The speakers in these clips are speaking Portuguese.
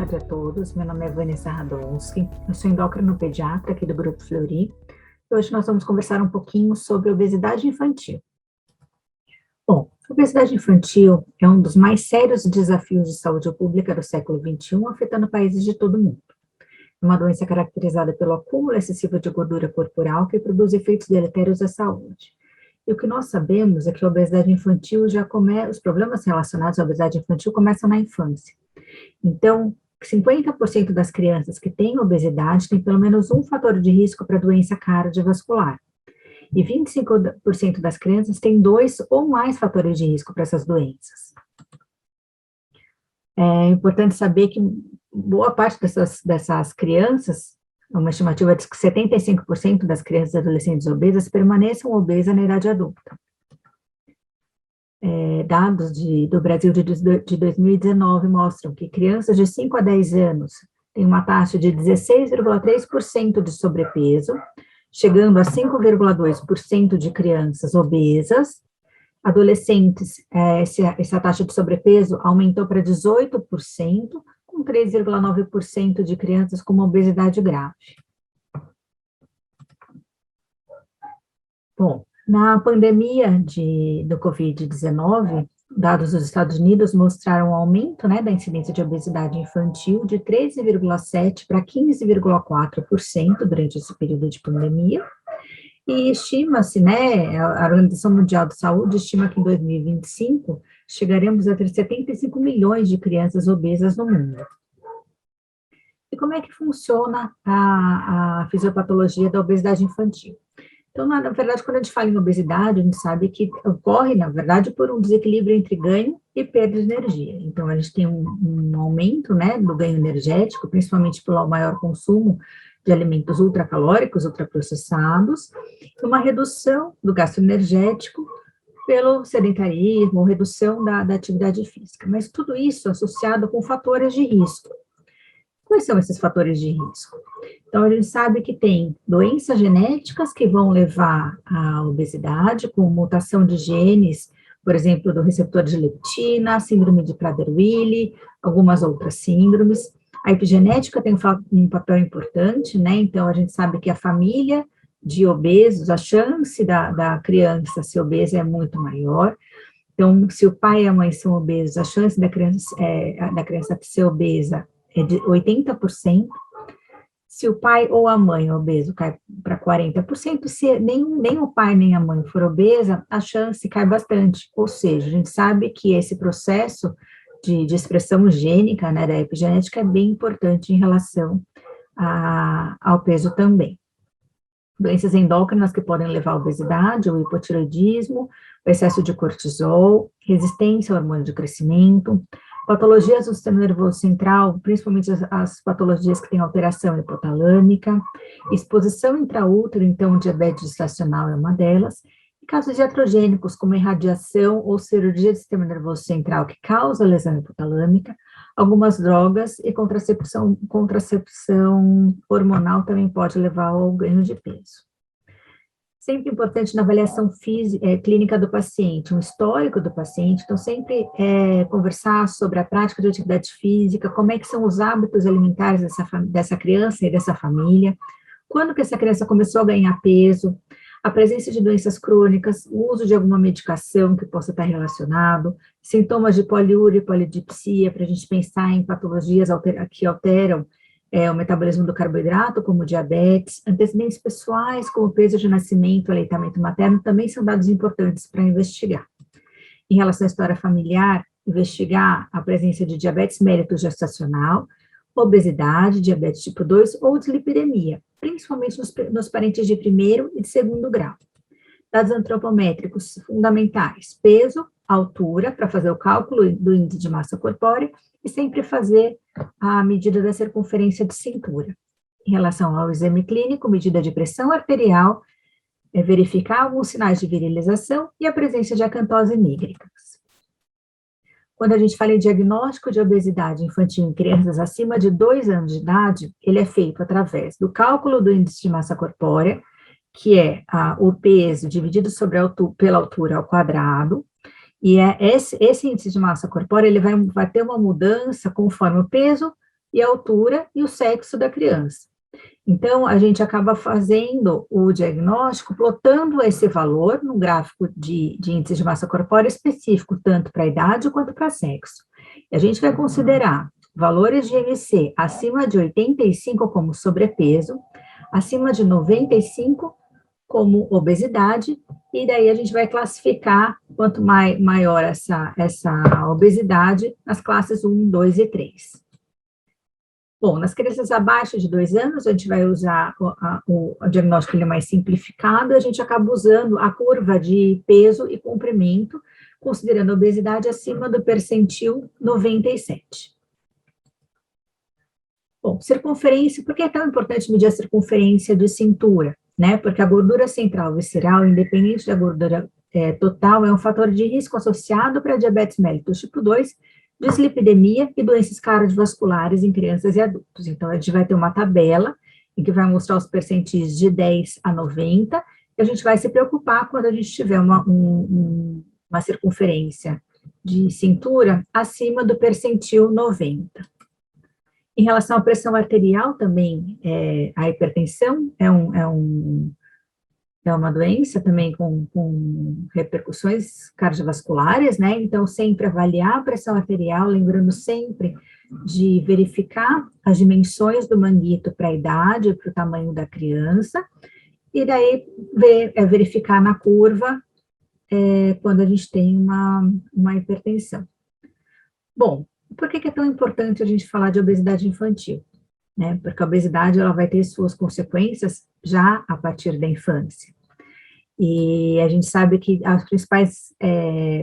tarde a todos. Meu nome é Vanessa Radonski, eu sou endocrinopediatra aqui do Grupo Fleury. E hoje nós vamos conversar um pouquinho sobre obesidade infantil. Bom, a obesidade infantil é um dos mais sérios desafios de saúde pública do século XXI, afetando países de todo o mundo. É uma doença caracterizada pelo acúmulo excessivo de gordura corporal que produz efeitos deletérios à saúde. E o que nós sabemos é que a obesidade infantil os problemas relacionados à obesidade infantil começam na infância. Então, 50% das crianças que têm obesidade têm pelo menos um fator de risco para doença cardiovascular. E 25% das crianças têm 2 ou mais fatores de risco para essas doenças. É importante saber que boa parte dessas crianças, uma estimativa diz que 75% das crianças e adolescentes obesas permaneçam obesas na idade adulta. Dados do Brasil de 2019 mostram que crianças de 5 a 10 anos têm uma taxa de 16,3% de sobrepeso, chegando a 5,2% de crianças obesas. Adolescentes, essa taxa de sobrepeso aumentou para 18%, com 3,9% de crianças com uma obesidade grave. Bom, na pandemia do Covid-19, dados dos Estados Unidos mostraram um aumento, da incidência de obesidade infantil de 13,7% para 15,4% durante esse período de pandemia. E estima-se, a Organização Mundial de Saúde estima que em 2025 chegaremos a ter 75 milhões de crianças obesas no mundo. E como é que funciona a fisiopatologia da obesidade infantil? Então, na verdade, quando a gente fala em obesidade, a gente sabe que ocorre, na verdade, por um desequilíbrio entre ganho e perda de energia. Então, a gente tem um aumento, do ganho energético, principalmente pelo maior consumo de alimentos ultracalóricos, ultraprocessados, e uma redução do gasto energético pelo sedentarismo, redução da atividade física. Mas tudo isso associado com fatores de risco. Quais são esses fatores de risco? Então, a gente sabe que tem doenças genéticas que vão levar à obesidade, com mutação de genes, por exemplo, do receptor de leptina, síndrome de Prader-Willi, algumas outras síndromes. A epigenética tem um papel importante, Então, a gente sabe que a família de obesos, a chance da criança ser obesa é muito maior. Então, se o pai e a mãe são obesos, a chance da criança ser obesa é de 80%. Se o pai ou a mãe obeso cai para 40%, se nem o pai nem a mãe for obesa, a chance cai bastante. Ou seja, a gente sabe que esse processo de expressão gênica, da epigenética, é bem importante em relação ao peso também. Doenças endócrinas que podem levar à obesidade, o hipotireoidismo, o excesso de cortisol, resistência ao hormônio de crescimento, patologias do sistema nervoso central, principalmente as patologias que têm alteração hipotalâmica, exposição intraútero, então diabetes gestacional é uma delas, e casos iatrogênicos, como irradiação ou cirurgia do sistema nervoso central que causa lesão hipotalâmica, algumas drogas e contracepção hormonal também pode levar ao ganho de peso. Sempre importante na avaliação clínica do paciente, um histórico do paciente, então sempre conversar sobre a prática de atividade física, como é que são os hábitos alimentares dessa criança e dessa família, quando que essa criança começou a ganhar peso, a presença de doenças crônicas, o uso de alguma medicação que possa estar relacionado, sintomas de poliúria e polidipsia, para a gente pensar em patologias que alteram o metabolismo do carboidrato, como diabetes, antecedentes pessoais, como peso de nascimento, aleitamento materno, também são dados importantes para investigar. Em relação à história familiar, investigar a presença de diabetes mellitus gestacional, obesidade, diabetes tipo 2 ou dislipidemia, principalmente nos parentes de primeiro e de segundo grau. Dados antropométricos fundamentais, peso, altura, para fazer o cálculo do índice de massa corpórea, e sempre fazer a medida da circunferência de cintura. Em relação ao exame clínico, medida de pressão arterial, verificar alguns sinais de virilização e a presença de acantose nígricas. Quando a gente fala em diagnóstico de obesidade infantil em crianças acima de 2 anos de idade, ele é feito através do cálculo do índice de massa corpórea, que é o peso dividido pela altura ao quadrado, e esse índice de massa corpórea ele vai ter uma mudança conforme o peso e a altura e o sexo da criança. Então, a gente acaba fazendo o diagnóstico, plotando esse valor no gráfico de índice de massa corpórea específico, tanto para a idade quanto para sexo. E a gente vai considerar valores de IMC acima de 85 como sobrepeso, acima de 95 como obesidade, e daí a gente vai classificar, quanto maior essa obesidade, nas classes 1, 2 e 3. Bom, nas crianças abaixo de 2 anos, a gente vai usar o diagnóstico ele é mais simplificado, a gente acaba usando a curva de peso e comprimento, considerando a obesidade acima do percentil 97. Bom, circunferência, por que é tão importante medir a circunferência de cintura? Né? Porque a gordura central visceral, independente da gordura total, é um fator de risco associado para diabetes mellitus tipo 2, dislipidemia e doenças cardiovasculares em crianças e adultos. Então, a gente vai ter uma tabela em que vai mostrar os percentis de 10 a 90, e a gente vai se preocupar quando a gente tiver uma circunferência de cintura acima do percentil 90. Em relação à pressão arterial também, a hipertensão é uma doença também com repercussões cardiovasculares, né? Então, sempre avaliar a pressão arterial, lembrando sempre de verificar as dimensões do manguito para a idade, para o tamanho da criança, e daí verificar na curva quando a gente tem uma hipertensão. Bom, por que é tão importante a gente falar de obesidade infantil? Né? Porque a obesidade ela vai ter suas consequências já a partir da infância. E a gente sabe que as principais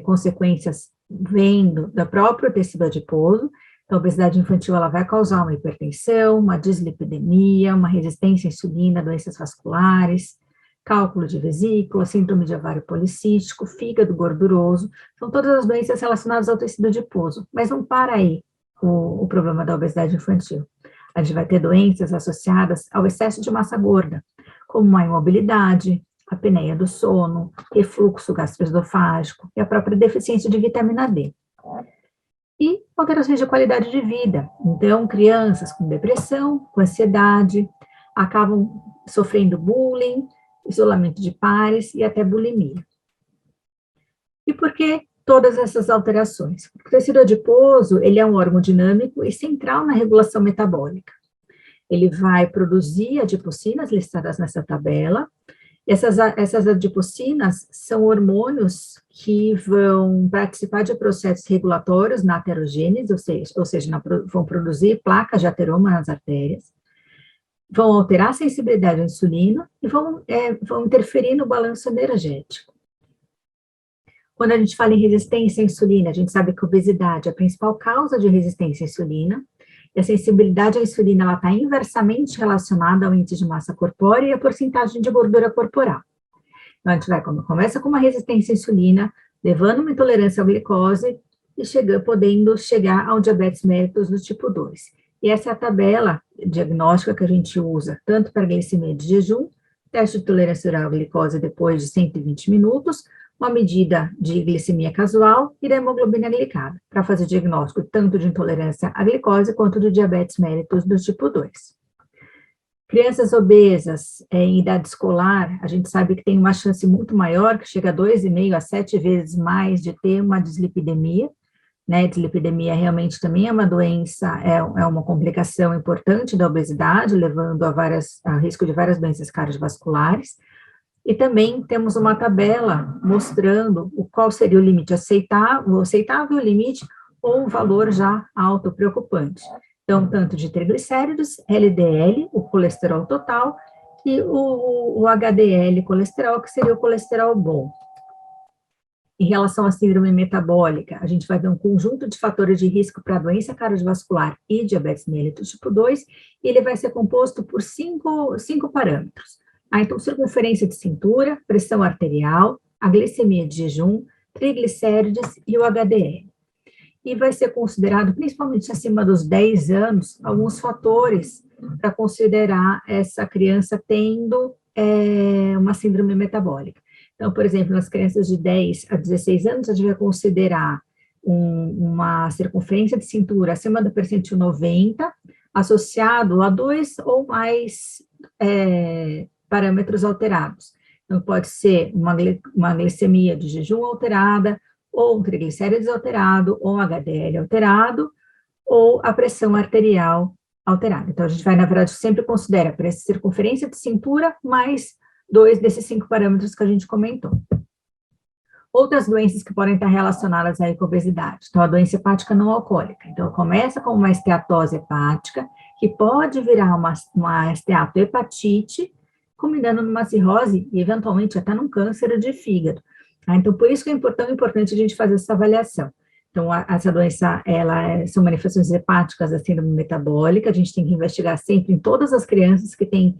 consequências vêm do próprio tecido adiposo. Então, a obesidade infantil ela vai causar uma hipertensão, uma dislipidemia, uma resistência à insulina, doenças vasculares, cálculo de vesícula, síndrome de ovário policístico, fígado gorduroso, são todas as doenças relacionadas ao tecido adiposo. Mas não para aí o problema da obesidade infantil. A gente vai ter doenças associadas ao excesso de massa gorda, como a imobilidade, a apneia do sono, refluxo gastroesofágico e a própria deficiência de vitamina D. E alterações de qualidade de vida. Então, crianças com depressão, com ansiedade, acabam sofrendo bullying, isolamento de pares e até bulimia. E por que todas essas alterações? O tecido adiposo, ele é um órgão dinâmico e central na regulação metabólica. Ele vai produzir adipocinas listadas nessa tabela. Essas adipocinas são hormônios que vão participar de processos regulatórios na aterogênese, ou seja, vão produzir placas de ateroma nas artérias, vão alterar a sensibilidade à insulina e vão interferir no balanço energético. Quando a gente fala em resistência à insulina, a gente sabe que a obesidade é a principal causa de resistência à insulina, e a sensibilidade à insulina está inversamente relacionada ao índice de massa corpórea e à porcentagem de gordura corporal. Então, a gente começa com uma resistência à insulina, levando uma intolerância à glicose e podendo chegar ao diabetes mellitus do tipo 2. E essa é a tabela diagnóstica que a gente usa, tanto para glicemia de jejum, teste de tolerância oral à glicose depois de 120 minutos, uma medida de glicemia casual e da hemoglobina glicada, para fazer diagnóstico tanto de intolerância à glicose quanto de diabetes mellitus do tipo 2. Crianças obesas em idade escolar, a gente sabe que tem uma chance muito maior, que chega a 2,5 a 7 vezes mais de ter uma dislipidemia, né? Dislipidemia realmente também é uma doença, é uma complicação importante da obesidade, levando a risco de várias doenças cardiovasculares. E também temos uma tabela mostrando qual seria o limite aceitável, o limite, ou um valor já alto, preocupante. Então, tanto de triglicéridos, LDL, o colesterol total, e o HDL colesterol, que seria o colesterol bom. Em relação à síndrome metabólica, a gente vai ver um conjunto de fatores de risco para doença cardiovascular e diabetes mellitus tipo 2, e ele vai ser composto por cinco parâmetros. Então, circunferência de cintura, pressão arterial, a glicemia de jejum, triglicérides e o HDL. E vai ser considerado, principalmente acima dos 10 anos, alguns fatores para considerar essa criança tendo uma síndrome metabólica. Então, por exemplo, nas crianças de 10 a 16 anos, a gente vai considerar uma circunferência de cintura acima do percentil 90, associado a 2 ou mais parâmetros alterados. Então, pode ser uma glicemia de jejum alterada, ou um triglicérides alterado, ou um HDL alterado, ou a pressão arterial alterada. Então, a gente vai, na verdade, sempre considera para essa circunferência de cintura mais 2 desses 5 parâmetros que a gente comentou. Outras doenças que podem estar relacionadas à obesidade. Então, a doença hepática não alcoólica. Então, começa com uma esteatose hepática, que pode virar uma esteatohepatite, culminando numa cirrose e, eventualmente, até num câncer de fígado. Então, por isso que é tão importante a gente fazer essa avaliação. Então, essa doença, são manifestações hepáticas da síndrome metabólica, a gente tem que investigar sempre em todas as crianças que têm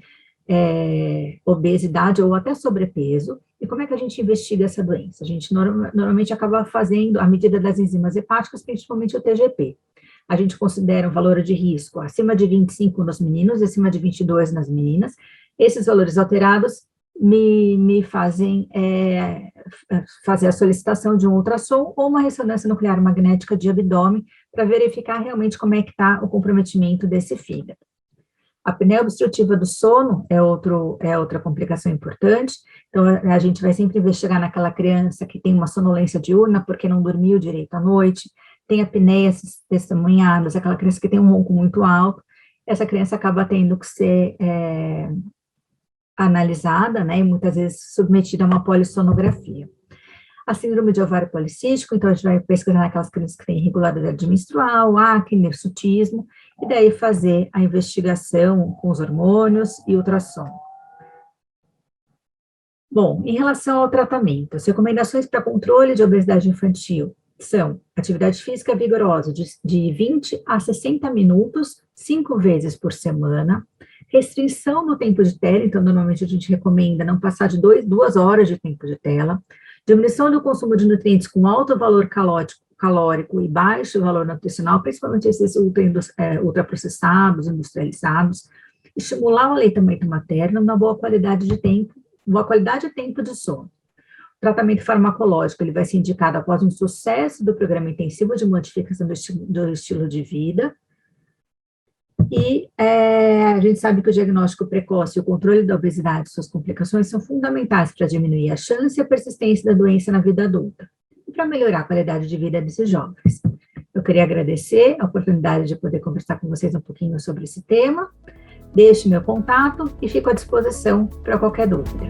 obesidade ou até sobrepeso. E como é que a gente investiga essa doença? A gente normalmente acaba fazendo a medida das enzimas hepáticas, principalmente o TGP. A gente considera um valor de risco acima de 25 nos meninos e acima de 22 nas meninas. Esses valores alterados me fazem fazer a solicitação de um ultrassom ou uma ressonância nuclear magnética de abdômen para verificar realmente como é que está o comprometimento desse fígado. A apneia obstrutiva do sono é outra complicação importante, então a gente vai sempre investigar naquela criança que tem uma sonolência diurna porque não dormiu direito à noite, tem apneias testemunhadas, aquela criança que tem um ronco muito alto, essa criança acaba tendo que ser analisada, né, e muitas vezes submetida a uma polissonografia. A síndrome de ovário policístico, então a gente vai pesquisar naquelas crianças que têm irregularidade menstrual, acne, hirsutismo, e daí fazer a investigação com os hormônios e ultrassom. Bom, em relação ao tratamento, as recomendações para controle de obesidade infantil são atividade física vigorosa de 20 a 60 minutos, 5 vezes por semana, restrição no tempo de tela, então normalmente a gente recomenda não passar de 2 horas de tempo de tela, diminuição do consumo de nutrientes com alto valor calórico e baixo valor nutricional, principalmente esses ultraprocessados, industrializados, estimular o aleitamento materno, uma boa qualidade de tempo de sono. O tratamento farmacológico, ele vai ser indicado após um sucesso do programa intensivo de modificação do estilo de vida, e a gente sabe que o diagnóstico precoce e o controle da obesidade e suas complicações são fundamentais para diminuir a chance e a persistência da doença na vida adulta, e para melhorar a qualidade de vida desses jovens. Eu queria agradecer a oportunidade de poder conversar com vocês um pouquinho sobre esse tema, deixe meu contato e fico à disposição para qualquer dúvida.